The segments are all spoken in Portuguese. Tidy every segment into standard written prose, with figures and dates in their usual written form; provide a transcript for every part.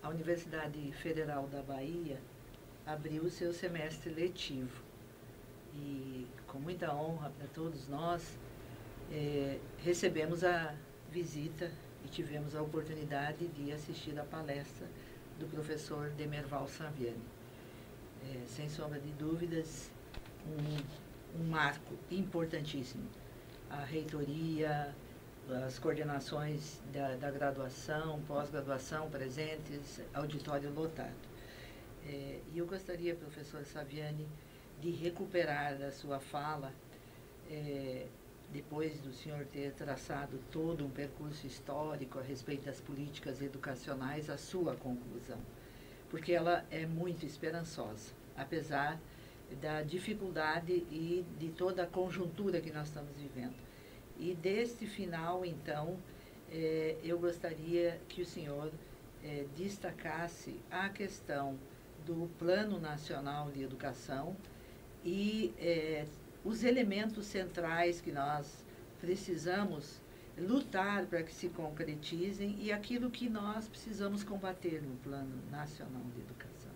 a Universidade Federal da Bahia abriu o seu semestre letivo. E, com muita honra para todos nós, recebemos a visita e tivemos a oportunidade de assistir à palestra do professor Demerval Saviani. Sem sombra de dúvidas, um marco importantíssimo. A reitoria, as coordenações da graduação, pós-graduação presentes, auditório lotado. E eu gostaria, professor Saviani, de recuperar da sua fala, depois do senhor ter traçado todo um percurso histórico a respeito das políticas educacionais, a sua conclusão, porque ela é muito esperançosa, apesar da dificuldade e de toda a conjuntura que nós estamos vivendo. E deste final, então, eu gostaria que o senhor destacasse a questão do Plano Nacional de Educação e os elementos centrais que nós precisamos lutar para que se concretizem e aquilo que nós precisamos combater no Plano Nacional de Educação.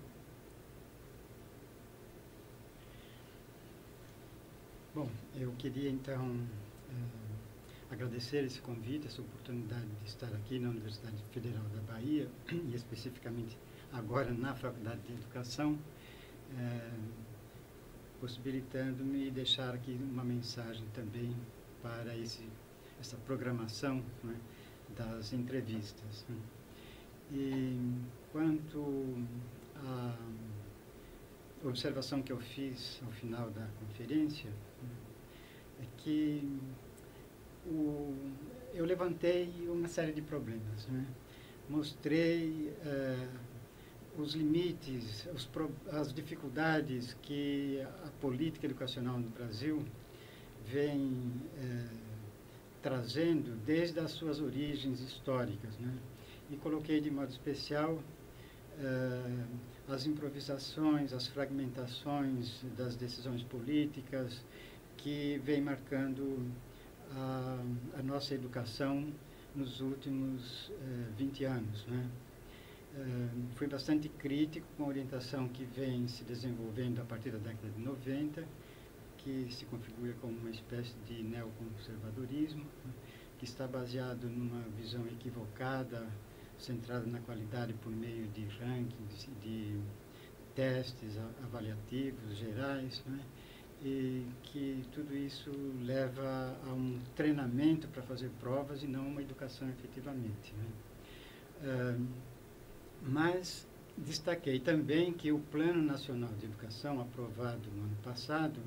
Bom, eu queria então agradecer esse convite, essa oportunidade de estar aqui na Universidade Federal da Bahia e especificamente agora na Faculdade de Educação, possibilitando-me deixar aqui uma mensagem também para essa programação, né, das entrevistas. Né. E quanto à observação que eu fiz ao final da conferência, é que eu levantei uma série de problemas, né? Mostrei os limites, as dificuldades que a política educacional no Brasil vem trazendo desde as suas origens históricas, né? E coloquei de modo especial as improvisações, as fragmentações das decisões políticas que vem marcando a nossa educação nos últimos 20 anos, né? Fui bastante crítico com a orientação que vem se desenvolvendo a partir da década de 90, que se configura como uma espécie de neoconservadorismo, né, que está baseado numa visão equivocada, centrada na qualidade por meio de rankings, de testes avaliativos gerais, né, e que tudo isso leva a um treinamento para fazer provas e não uma educação efetivamente, né. Mas destaquei também que o Plano Nacional de Educação, aprovado no ano passado,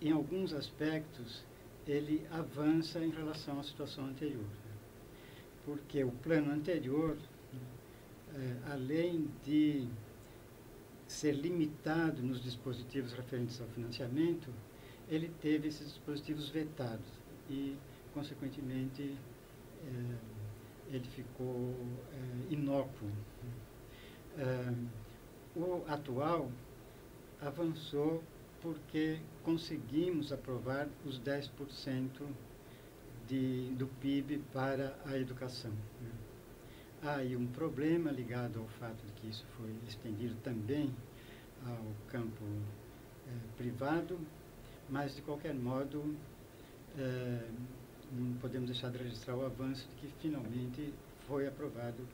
em alguns aspectos, ele avança em relação à situação anterior. Né? Porque o plano anterior, além de ser limitado nos dispositivos referentes ao financiamento, ele teve esses dispositivos vetados e, consequentemente, ele ficou inócuo. O atual avançou porque conseguimos aprovar os 10% do PIB para a educação. Há aí um problema ligado ao fato de que isso foi estendido também ao campo privado, mas, de qualquer modo, não podemos deixar de registrar o avanço de que finalmente foi aprovado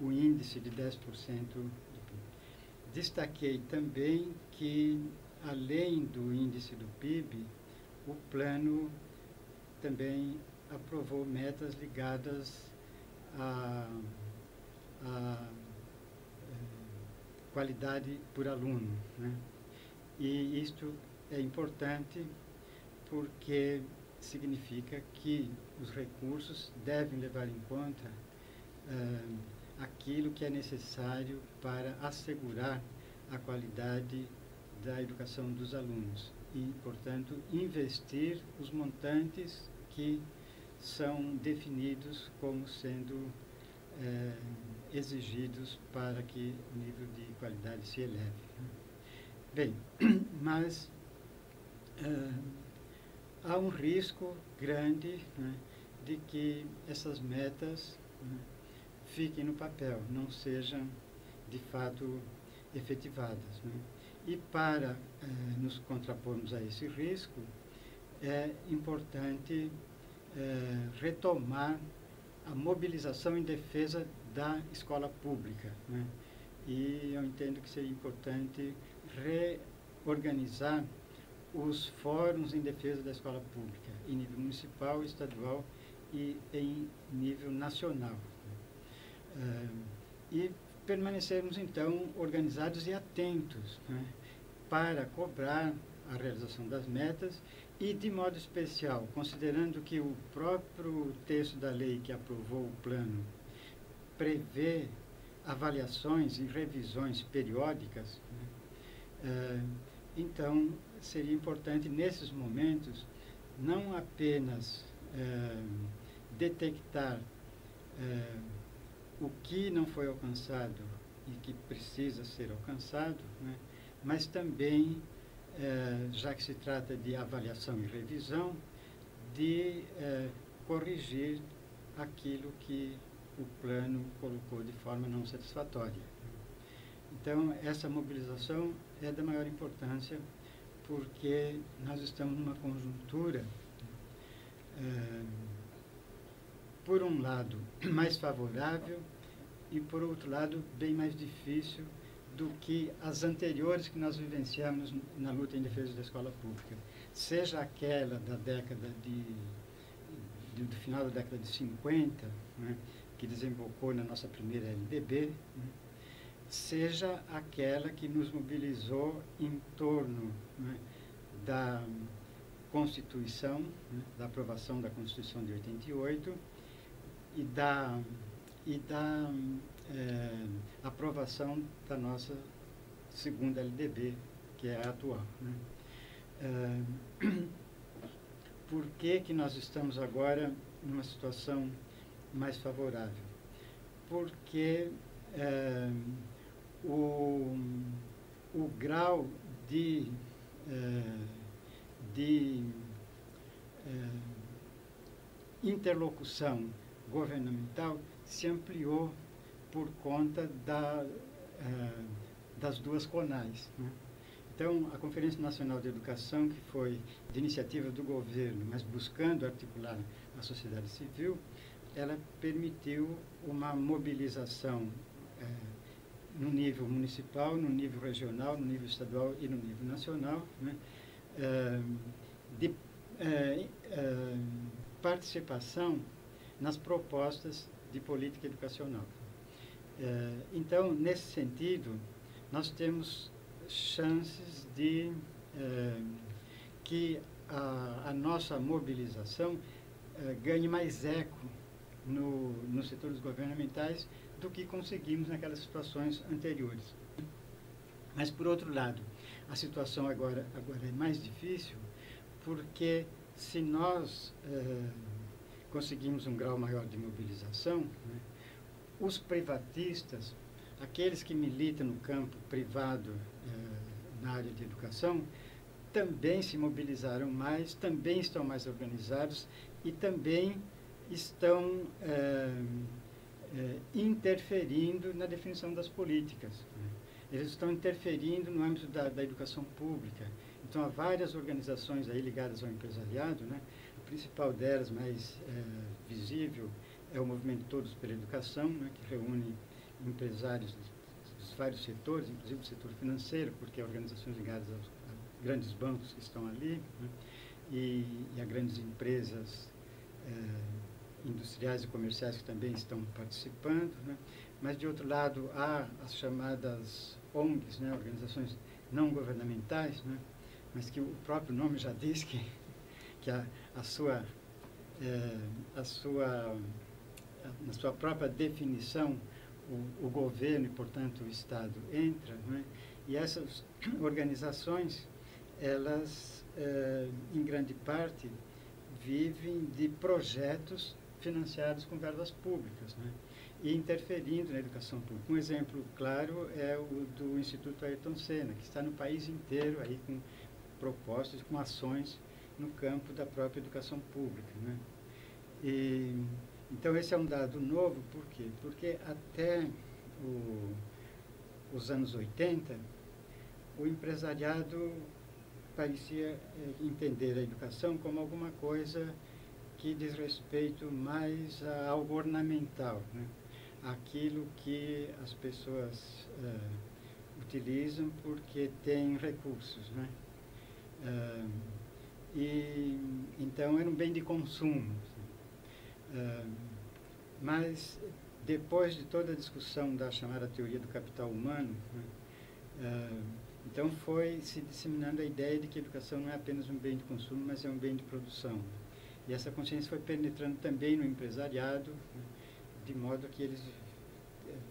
o índice de 10% do PIB. Destaquei também que, além do índice do PIB, o plano também aprovou metas ligadas à qualidade por aluno, né? E isto é importante porque significa que os recursos devem levar em conta aquilo que é necessário para assegurar a qualidade da educação dos alunos e, portanto, investir os montantes que são definidos como sendo exigidos para que o nível de qualidade se eleve. Bem, mas há um risco grande, né, de que essas metas, né, fiquem no papel, não sejam de fato efetivadas, né? E para nos contrapormos a esse risco, é importante retomar a mobilização em defesa da escola pública, né? E eu entendo que seria importante reorganizar os fóruns em defesa da escola pública, em nível municipal, estadual e em nível nacional. E permanecermos, então, organizados e atentos, né, para cobrar a realização das metas e, de modo especial, considerando que o próprio texto da lei que aprovou o plano prevê avaliações e revisões periódicas, né, então, seria importante, nesses momentos, não apenas detectar o que não foi alcançado e que precisa ser alcançado, né, mas também, já que se trata de avaliação e revisão, de corrigir aquilo que o plano colocou de forma não satisfatória. Então, essa mobilização é da maior importância, porque nós estamos numa conjuntura, por um lado, mais favorável e, por outro lado, bem mais difícil do que as anteriores que nós vivenciamos na luta em defesa da escola pública. Seja aquela da década do final da década de 50, né, que desembocou na nossa primeira LDB, né, seja aquela que nos mobilizou em torno, né, da Constituição, né, da aprovação da Constituição de 88 e da aprovação da nossa segunda LDB, que é a atual, né. Por que nós estamos agora numa situação mais favorável? Porque o grau de interlocução governamental se ampliou por conta das duas CONAES, né? Então, a Conferência Nacional de Educação, que foi de iniciativa do governo, mas buscando articular a sociedade civil, ela permitiu uma mobilização no nível municipal, no nível regional, no nível estadual e no nível nacional, né, de participação nas propostas de política educacional. Então, nesse sentido, nós temos chances de que a nossa mobilização ganhe mais eco nos setores governamentais do que conseguimos naquelas situações anteriores. Mas, por outro lado, a situação agora é mais difícil, porque se nós conseguimos um grau maior de mobilização, né, os privatistas, aqueles que militam no campo privado na área de educação, também se mobilizaram mais, também estão mais organizados e também estão interferindo na definição das políticas, né? Eles estão interferindo no âmbito da educação pública. Então, há várias organizações aí ligadas ao empresariado, né? A principal delas, mais visível, é o Movimento Todos pela Educação, né? Que reúne empresários dos vários setores, inclusive o setor financeiro, porque há organizações ligadas aos grandes bancos que estão ali, né? E a grandes empresas industriais e comerciais que também estão participando, né? Mas, de outro lado, há as chamadas ONGs, né? Organizações não governamentais, né? Mas que o próprio nome já diz que na sua própria definição, o governo e, portanto, o Estado entra, né? E essas organizações, elas, em grande parte, vivem de projetos financiados com verbas públicas, né? E interferindo na educação pública. Um exemplo claro é o do Instituto Ayrton Senna, que está no país inteiro aí com propostas, com ações no campo da própria educação pública, né? Então, esse é um dado novo, por quê? Porque até os anos 80, o empresariado parecia entender a educação como alguma coisa que diz respeito mais a algo ornamental, né? Aquilo que as pessoas utilizam porque têm recursos, né? Então, era um bem de consumo. Mas, depois de toda a discussão da chamada teoria do capital humano, né, então foi se disseminando a ideia de que a educação não é apenas um bem de consumo, mas é um bem de produção. E essa consciência foi penetrando também no empresariado, né, de modo que eles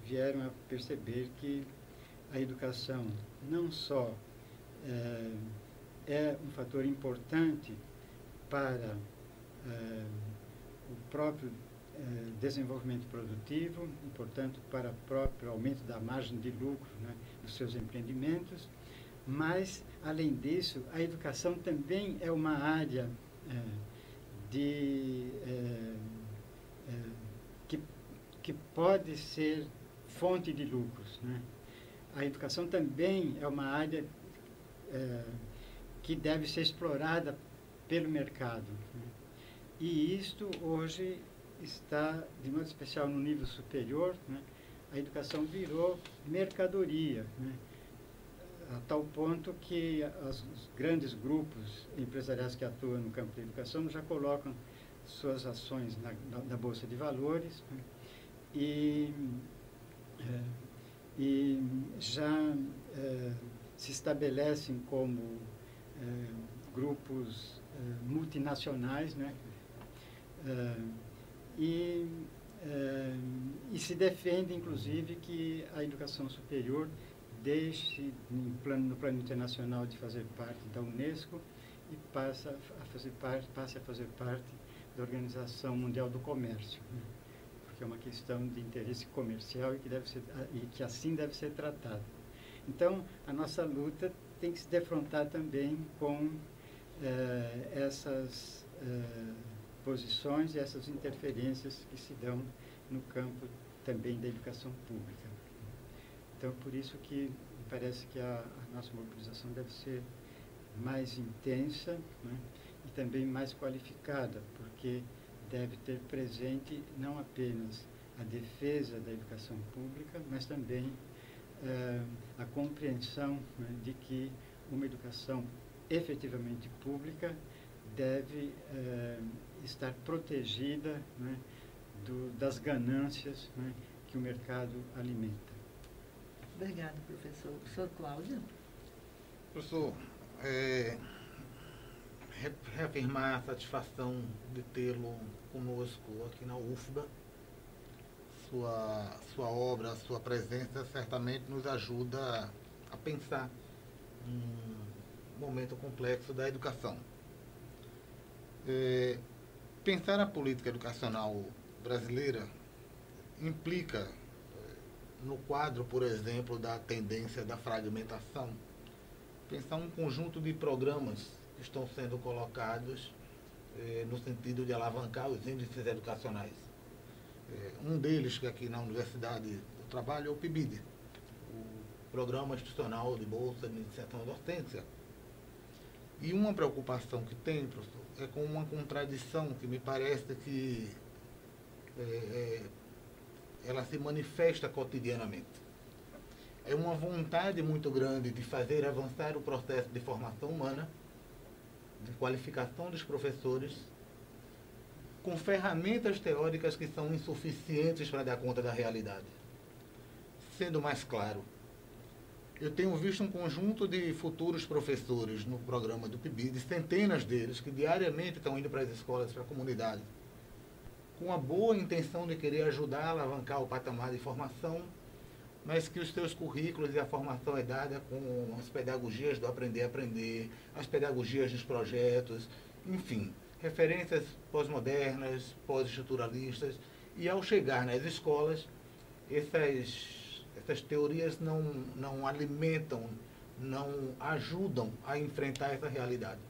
vieram a perceber que a educação não só é um fator importante para o próprio desenvolvimento produtivo e, portanto, para o próprio aumento da margem de lucro, né, dos seus empreendimentos, mas, além disso, a educação também é uma área que pode ser fonte de lucros, né? A educação também é uma área que deve ser explorada pelo mercado, né? E isto hoje está, de modo especial, no nível superior, né? A educação virou mercadoria, né? A tal ponto que os grandes grupos empresariais que atuam no campo da educação já colocam suas ações na Bolsa de Valores, né? E já se estabelecem como grupos multinacionais, né? E se defende, inclusive, que a educação superior deixe, no plano internacional, de fazer parte da Unesco e passe a fazer parte da Organização Mundial do Comércio, né? Porque é uma questão de interesse comercial e que assim deve ser tratada. Então, a nossa luta tem que se defrontar também com essas posições e essas interferências que se dão no campo também da educação pública. Então, por isso que parece que a nossa mobilização deve ser mais intensa, né, e também mais qualificada, porque deve ter presente não apenas a defesa da educação pública, mas também a compreensão, né, de que uma educação efetivamente pública deve estar protegida, né, das ganâncias, né, que o mercado alimenta. Obrigada, professor. Professor Cláudio? Professor, reafirmar a satisfação de tê-lo conosco aqui na UFBA. Sua obra, sua presença certamente nos ajuda a pensar um momento complexo da educação. Pensar a política educacional brasileira implica, no quadro, por exemplo, da tendência da fragmentação, pensar um conjunto de programas que estão sendo colocados no sentido de alavancar os índices educacionais. Um deles, que aqui na Universidade eu trabalho, é o PIBID, o Programa Institucional de Bolsa de Iniciação à Docência. E uma preocupação que tem, professor, é com uma contradição que me parece que ela se manifesta cotidianamente. É uma vontade muito grande de fazer avançar o processo de formação humana, de qualificação dos professores, com ferramentas teóricas que são insuficientes para dar conta da realidade. Sendo mais claro, eu tenho visto um conjunto de futuros professores no programa do PIBID, centenas deles, que diariamente estão indo para as escolas, para a comunidade, com a boa intenção de querer ajudar a alavancar o patamar de formação, mas que os seus currículos e a formação é dada com as pedagogias do aprender a aprender, as pedagogias dos projetos, enfim, referências pós-modernas, pós-estruturalistas, e ao chegar nas escolas, essas teorias não alimentam, não ajudam a enfrentar essa realidade.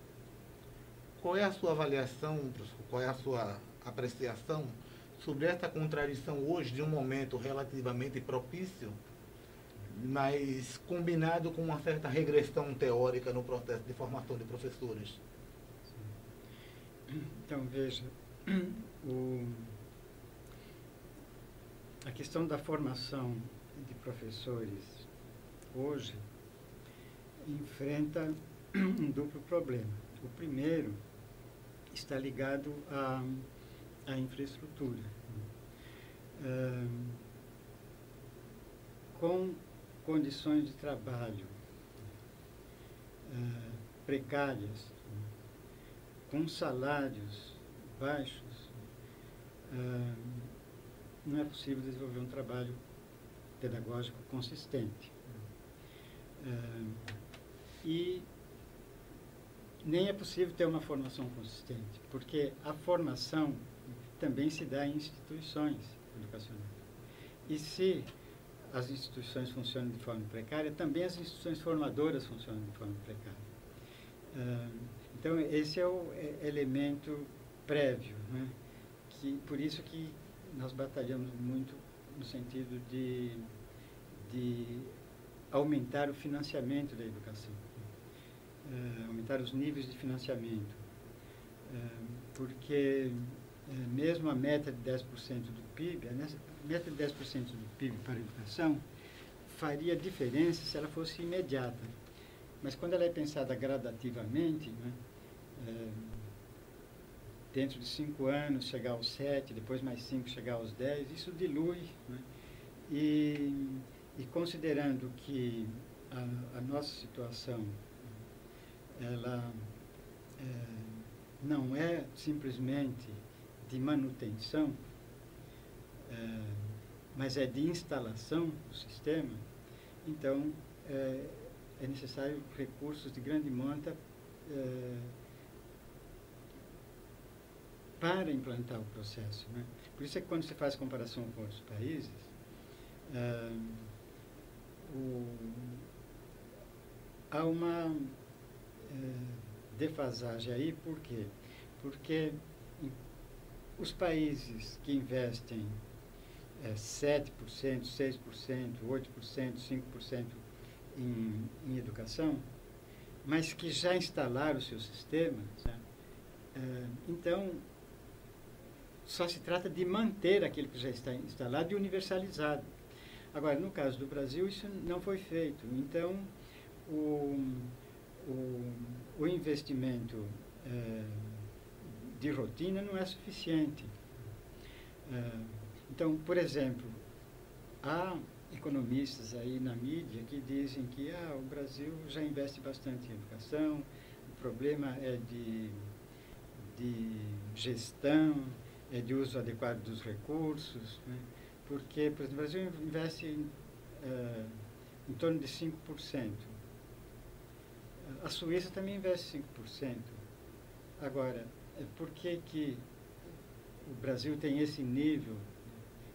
Qual é a sua avaliação, professor? Qual é a sua apreciação sobre essa contradição hoje de um momento relativamente propício, mas combinado com uma certa regressão teórica no processo de formação de professores? Então, veja, a questão da formação de professores hoje enfrenta um duplo problema. O primeiro está ligado à infraestrutura. Com condições de trabalho precárias, com salários baixos, não é possível desenvolver um trabalho pedagógico consistente. E nem é possível ter uma formação consistente, porque a formação também se dá em instituições educacionais. E se as instituições funcionam de forma precária, também as instituições formadoras funcionam de forma precária. Então, esse é o elemento prévio, né? Por isso que nós batalhamos muito no sentido de aumentar o financiamento da educação, aumentar os níveis de financiamento, porque mesmo a meta de 10% do PIB, a meta de 10% do PIB para a educação faria diferença se ela fosse imediata. Mas quando ela é pensada gradativamente, né, dentro de 5 anos chegar aos 7, depois mais 5 chegar aos 10, isso dilui, né? E considerando que a nossa situação ela não é simplesmente de manutenção, mas é de instalação do sistema, então é necessário recursos de grande monta para implantar o processo, né? Por isso é que quando se faz comparação com outros países, há uma defasagem aí. Por quê? Porque os países que investem 7%, 6%, 8%, 5% em educação, mas que já instalaram o seu sistema, então só se trata de manter aquilo que já está instalado e universalizado. Agora, no caso do Brasil, isso não foi feito. Então, o investimento de rotina não é suficiente. Então, por exemplo, há economistas aí na mídia que dizem que o Brasil já investe bastante em educação, o problema é de gestão, é de uso adequado dos recursos, né? Porque, por exemplo, o Brasil investe em torno de 5%. A Suíça também investe 5%. Agora, por que o Brasil tem esse nível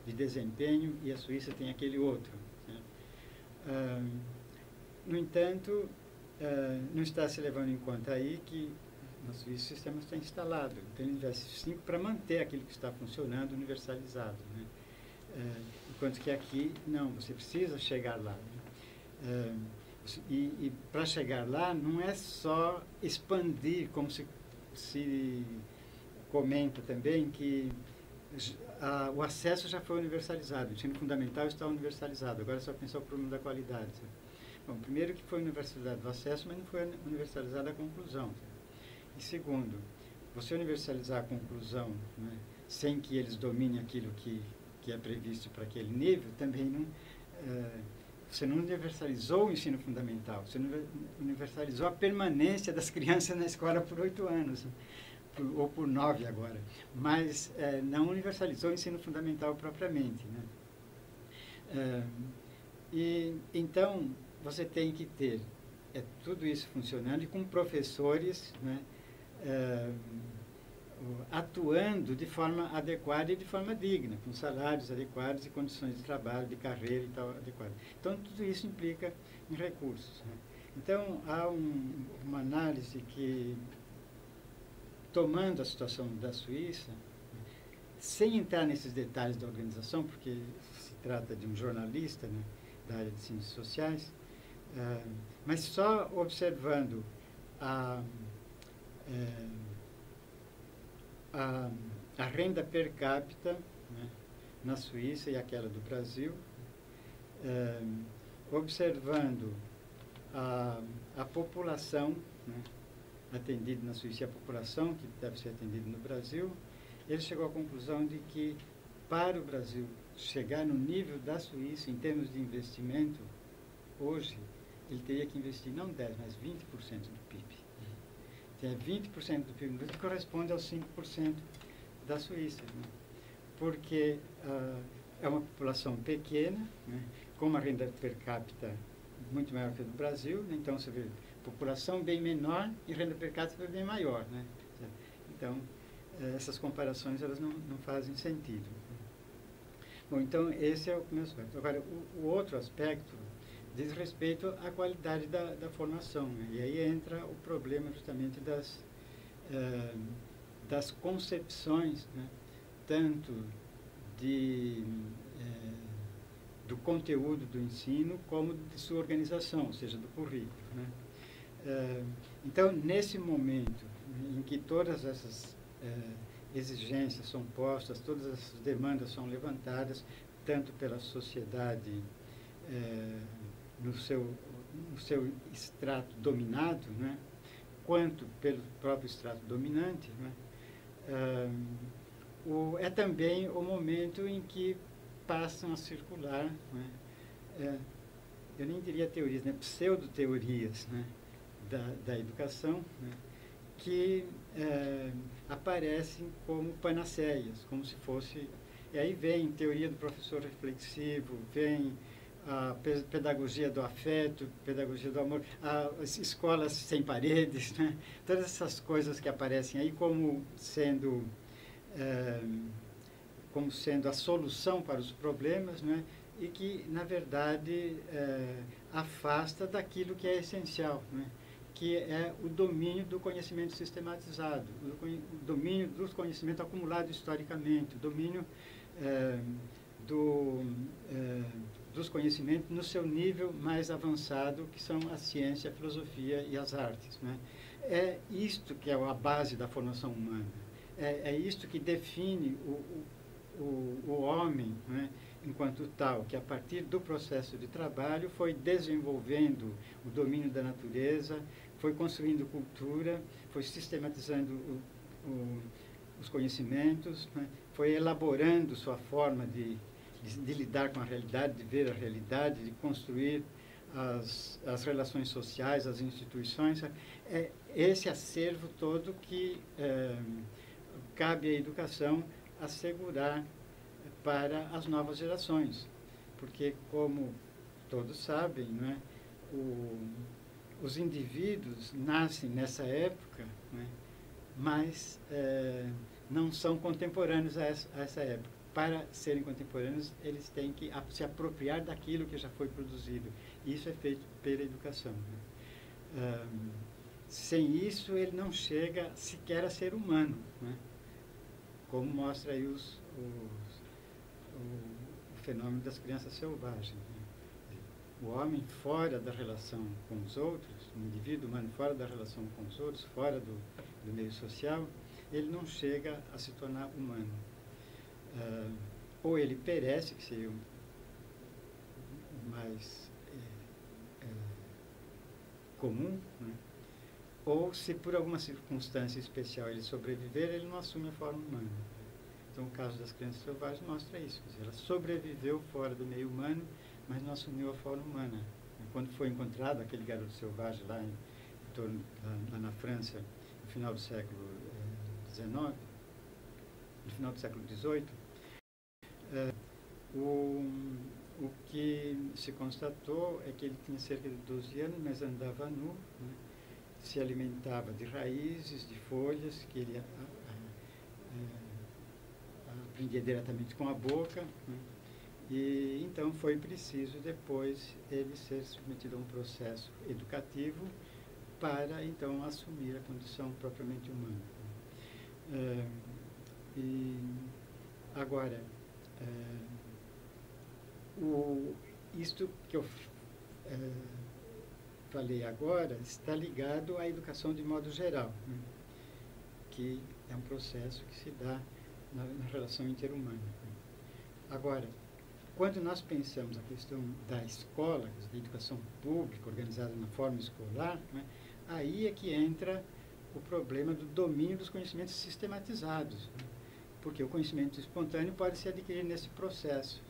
de desempenho e a Suíça tem aquele outro, né? No entanto, não está se levando em conta aí que na Suíça o sistema está instalado. Então, ele investe 5% para manter aquilo que está funcionando universalizado, né? Enquanto que aqui, não, você precisa chegar lá, né? E para chegar lá, não é só expandir, como se comenta também, que o acesso já foi universalizado, o ensino fundamental está universalizado, agora é só pensar o problema da qualidade. Sabe? Bom, primeiro que foi universalizado o acesso, mas não foi universalizada a conclusão. Sabe? E segundo, você universalizar a conclusão, né, sem que eles dominem aquilo que é previsto para aquele nível, também não... você não universalizou o ensino fundamental, você não universalizou a permanência das crianças na escola por 8 anos, ou por 9 agora, mas não universalizou o ensino fundamental propriamente, né? Então, você tem que ter tudo isso funcionando e com professores, né, atuando de forma adequada e de forma digna, com salários adequados e condições de trabalho, de carreira e tal adequadas. Então, tudo isso implica em recursos, né? Então, há uma análise que, tomando a situação da Suíça, sem entrar nesses detalhes da organização, porque se trata de um jornalista, né, da área de ciências sociais, mas só observando a renda per capita, né, na Suíça e aquela do Brasil, observando a população, né, atendida na Suíça e a população que deve ser atendida no Brasil, ele chegou à conclusão de que, para o Brasil chegar no nível da Suíça em termos de investimento, hoje, ele teria que investir não 10%, mas 20% do PIB. Então, 20% do PIB que corresponde aos 5% da Suíça, né? Porque é uma população pequena, né, com uma renda per capita muito maior que a do Brasil, né? Então, você vê, população bem menor e renda per capita bem maior, né? Então, essas comparações elas não fazem sentido. Bom, então, esse é o primeiro aspecto. Agora, o outro aspecto diz respeito à qualidade da formação, né? E aí entra o problema justamente das concepções, né? Tanto do conteúdo do ensino como de sua organização, ou seja, do currículo, né? Então, nesse momento em que todas essas exigências são postas, todas essas demandas são levantadas, tanto pela sociedade no seu extrato dominado, né, quanto pelo próprio extrato dominante, né, é também o momento em que passam a circular, né, eu nem diria teorias, né, pseudo-teorias, né, da educação, né, que aparecem como panaceias, como se fosse... E aí vem teoria do professor reflexivo, vem a pedagogia do afeto, pedagogia do amor, as escolas sem paredes, né? Todas essas coisas que aparecem aí como sendo a solução para os problemas, né? E que, na verdade, afasta daquilo que é essencial, né? Que é o domínio do conhecimento sistematizado, o domínio do conhecimento acumulado historicamente, o domínio dos conhecimentos no seu nível mais avançado, que são a ciência, a filosofia e as artes, né? É isto que é a base da formação humana, é isto que define o homem, né, enquanto tal, que a partir do processo de trabalho foi desenvolvendo o domínio da natureza, foi construindo cultura, foi sistematizando os conhecimentos, né, foi elaborando sua forma de lidar com a realidade, de ver a realidade, de construir as relações sociais, as instituições. É esse acervo todo que cabe à educação assegurar para as novas gerações. Porque, como todos sabem, né, os indivíduos nascem nessa época, né, mas não são contemporâneos a essa época. Para serem contemporâneos, eles têm que se apropriar daquilo que já foi produzido. Isso é feito pela educação, né? Sem isso, ele não chega sequer a ser humano, né? Como mostra aí o fenômeno das crianças selvagens, né? O homem fora da relação com os outros, o indivíduo humano fora da relação com os outros, fora do meio social, ele não chega a se tornar humano. Ou ele perece, que seria o mais comum, né? Ou, se por alguma circunstância especial ele sobreviver, ele não assume a forma humana. Então, o caso das crianças selvagens mostra isso. Quer dizer, ela sobreviveu fora do meio humano, mas não assumiu a forma humana. Quando foi encontrado aquele garoto selvagem lá, lá na França, no final do século XIX, no final do século XVIII, o que se constatou é que ele tinha cerca de 12 anos, mas andava nu, né? Se alimentava de raízes, de folhas, que ele aprendia diretamente com a boca, né? E então foi preciso depois ele ser submetido a um processo educativo para então assumir a condição propriamente humana. Agora, isto que eu falei agora está ligado à educação de modo geral, né? Que é um processo que se dá na relação interhumana. Agora, quando nós pensamos a questão da escola, da educação pública organizada na forma escolar, né, aí é que entra o problema do domínio dos conhecimentos sistematizados, né? Porque o conhecimento espontâneo pode se adquirir nesse processo.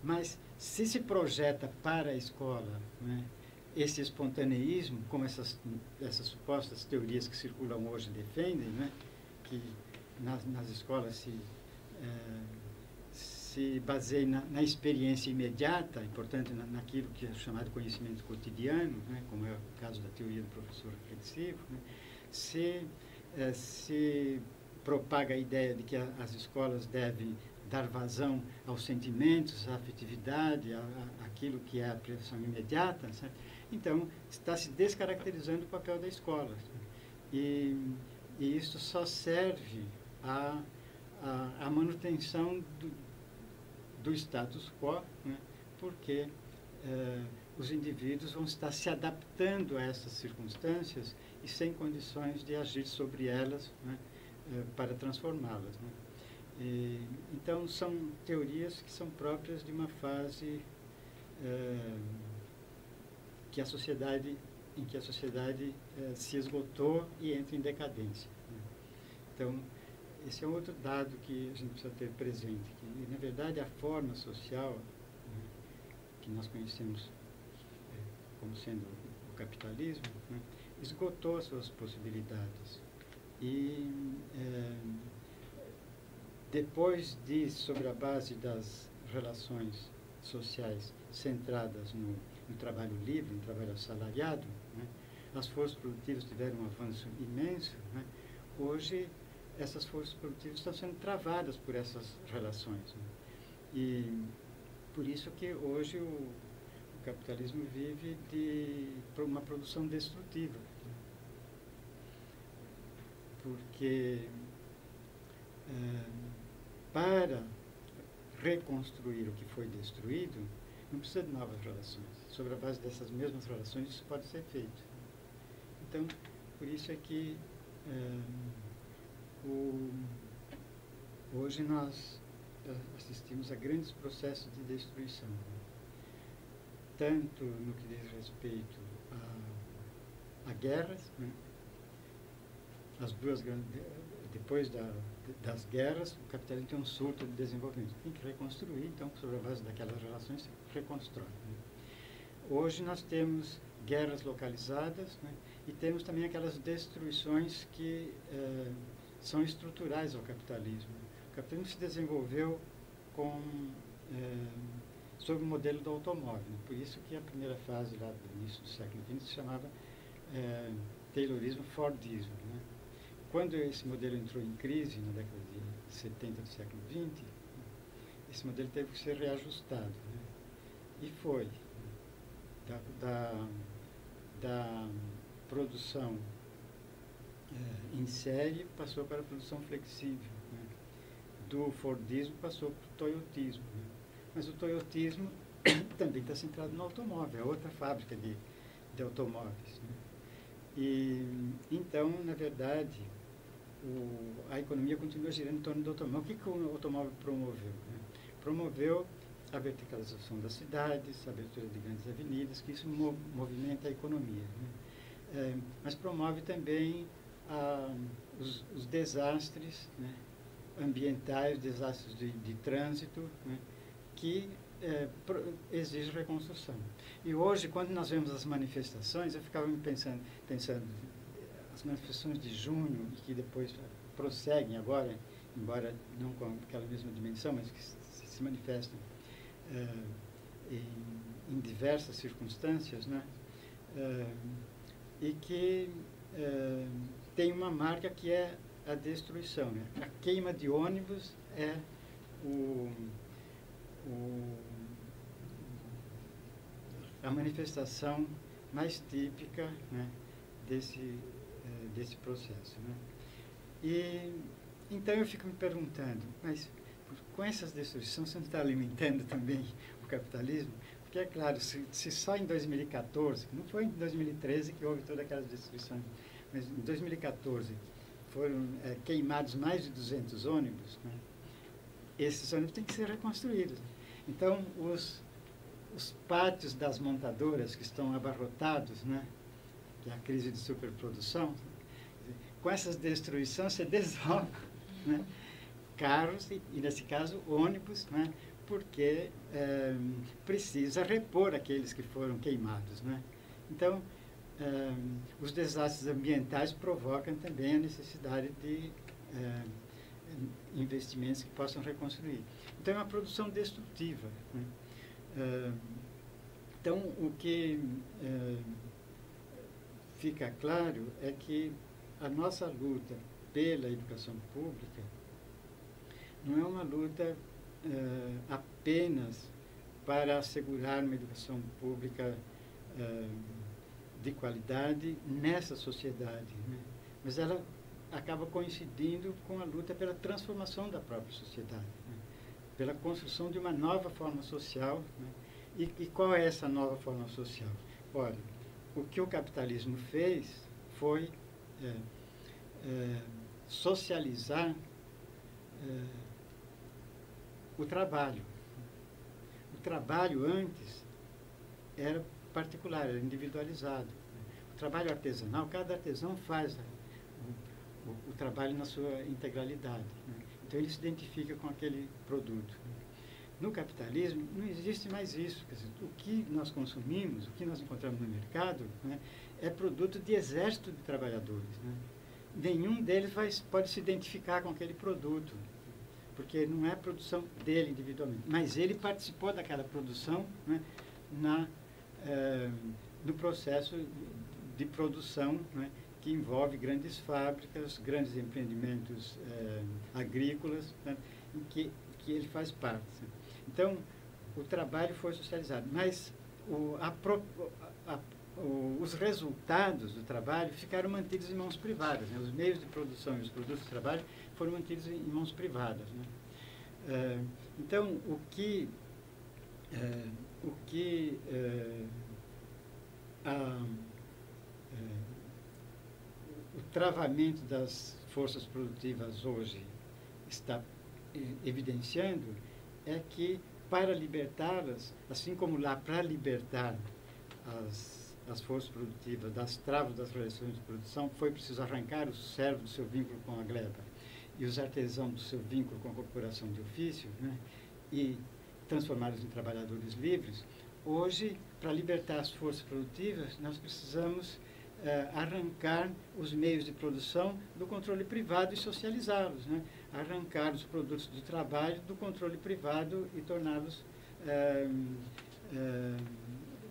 Mas se projeta para a escola, né, esse espontaneísmo, como essas supostas teorias que circulam hoje defendem, né, que nas escolas se baseia na experiência imediata, e, portanto, naquilo que é chamado conhecimento cotidiano, né, como é o caso da teoria do professor reflexivo, né, se propaga a ideia de que as escolas devem dar vazão aos sentimentos, à afetividade, àquilo que é a pressão imediata, certo? Então, está se descaracterizando o papel da escola. E isso só serve à manutenção do status quo, né? Porque os indivíduos vão estar se adaptando a essas circunstâncias e sem condições de agir sobre elas, né? Para transformá-las, né? Então, são teorias que são próprias de uma fase em que a sociedade se esgotou e entra em decadência, né? Então, esse é outro dado que a gente precisa ter presente, que, na verdade, a forma social, né, que nós conhecemos como sendo o capitalismo, né, esgotou as suas possibilidades. E depois sobre a base das relações sociais centradas no trabalho livre, no trabalho assalariado, né, as forças produtivas tiveram um avanço imenso, né? Hoje, essas forças produtivas estão sendo travadas por essas relações, né? E por isso que hoje o capitalismo vive de uma produção destrutiva, né? Porque para reconstruir o que foi destruído, não precisa de novas relações. Sobre a base dessas mesmas relações, isso pode ser feito. Então, por isso é que hoje nós assistimos a grandes processos de destruição, né? Tanto no que diz respeito a guerras, né? As duas grandes, depois das guerras, o capitalismo tem um surto de desenvolvimento. Tem que reconstruir, então, sobre a base daquelas relações, se reconstrói, né? Hoje nós temos guerras localizadas, né? E temos também aquelas destruições que são estruturais ao capitalismo. O capitalismo se desenvolveu sob o modelo do automóvel, né? Por isso que a primeira fase lá do início do século XX se chamava Taylorismo-Fordismo, né? Quando esse modelo entrou em crise, na década de 70 do século XX, esse modelo teve que ser reajustado, né? E foi da produção em série passou para a produção flexível, né? Do Fordismo passou para o Toyotismo, né? Mas o Toyotismo também está centrado no automóvel, é outra fábrica de automóveis, né? E então, na verdade, a economia continua girando em torno do automóvel. O que o automóvel promoveu, né? Promoveu a verticalização das cidades, a abertura de grandes avenidas, que isso movimenta a economia, né? Mas promove também os desastres, né, ambientais, desastres de trânsito, né, que exigem reconstrução. E hoje, quando nós vemos as manifestações, eu ficava pensando as manifestações de junho, que depois prosseguem agora, embora não com aquela mesma dimensão, mas que se manifestam em diversas circunstâncias, né? E que tem uma marca que é a destruição, né? A queima de ônibus é a manifestação mais típica, né, desse processo, né? E então eu fico me perguntando, mas com essas destruições, você não está alimentando também o capitalismo? Porque, é claro, se só em 2014, não foi em 2013 que houve todas aquelas destruições, mas em 2014 foram queimados mais de 200 ônibus, né? Esses ônibus têm que ser reconstruídos. Então, os pátios das montadoras que estão abarrotados, né? Que é a crise de superprodução, com essas destruições você desola, né? Carros e, nesse caso, ônibus, né? Porque precisa repor aqueles que foram queimados, né? Então, os desastres ambientais provocam também a necessidade de investimentos que possam reconstruir. Então, é uma produção destrutiva, né? Então, o que fica claro é que a nossa luta pela educação pública não é uma luta apenas para assegurar uma educação pública de qualidade nessa sociedade, né? Mas ela acaba coincidindo com a luta pela transformação da própria sociedade, né? Pela construção de uma nova forma social, né? E qual é essa nova forma social? Olha, o que o capitalismo fez foi socializar o trabalho. O trabalho antes era particular, era individualizado. O trabalho artesanal, cada artesão faz o trabalho na sua integralidade, né? Então ele se identifica com aquele produto. No capitalismo não existe mais isso. Quer dizer, o que nós consumimos, o que nós encontramos no mercado, né, é produto de exército de trabalhadores, né? Nenhum deles pode se identificar com aquele produto, porque não é produção dele individualmente, mas ele participou daquela produção, né, no processo de produção, né, que envolve grandes fábricas, grandes empreendimentos agrícolas, né, em que ele faz parte. Então, o trabalho foi socializado, mas os resultados do trabalho ficaram mantidos em mãos privadas, né? Os meios de produção e os produtos de trabalho foram mantidos em mãos privadas, né? Então, o travamento das forças produtivas hoje está evidenciando é que, para libertá-las, assim como lá para libertar as forças produtivas das travas das relações de produção, foi preciso arrancar o servo do seu vínculo com a gleba e os artesãos do seu vínculo com a corporação de ofício, né, e transformá-los em trabalhadores livres. Hoje, para libertar as forças produtivas, nós precisamos arrancar os meios de produção do controle privado e socializá-los, né? Arrancar os produtos do trabalho do controle privado e torná-los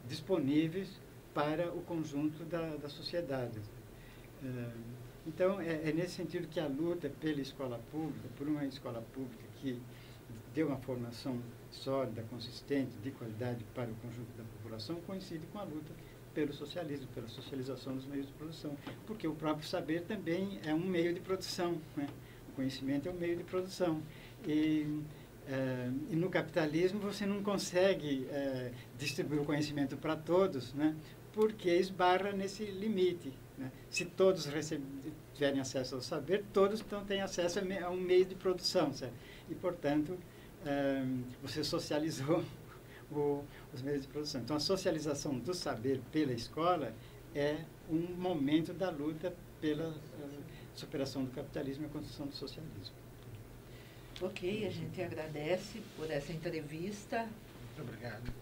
disponíveis para o conjunto da sociedade. Então, é nesse sentido que a luta pela escola pública, por uma escola pública que dê uma formação sólida, consistente, de qualidade para o conjunto da população, coincide com a luta pelo socialismo, pela socialização dos meios de produção, porque o próprio saber também é um meio de produção, né? O conhecimento é um meio de produção. E no capitalismo você não consegue distribuir o conhecimento para todos, né? Porque esbarra nesse limite, né? Se todos tiverem acesso ao saber, todos então têm acesso a um meio de produção, certo? E, portanto, você socializou os meios de produção. Então, a socialização do saber pela escola é um momento da luta pela superação do capitalismo e a construção do socialismo. Ok, a gente agradece por essa entrevista. Muito obrigado.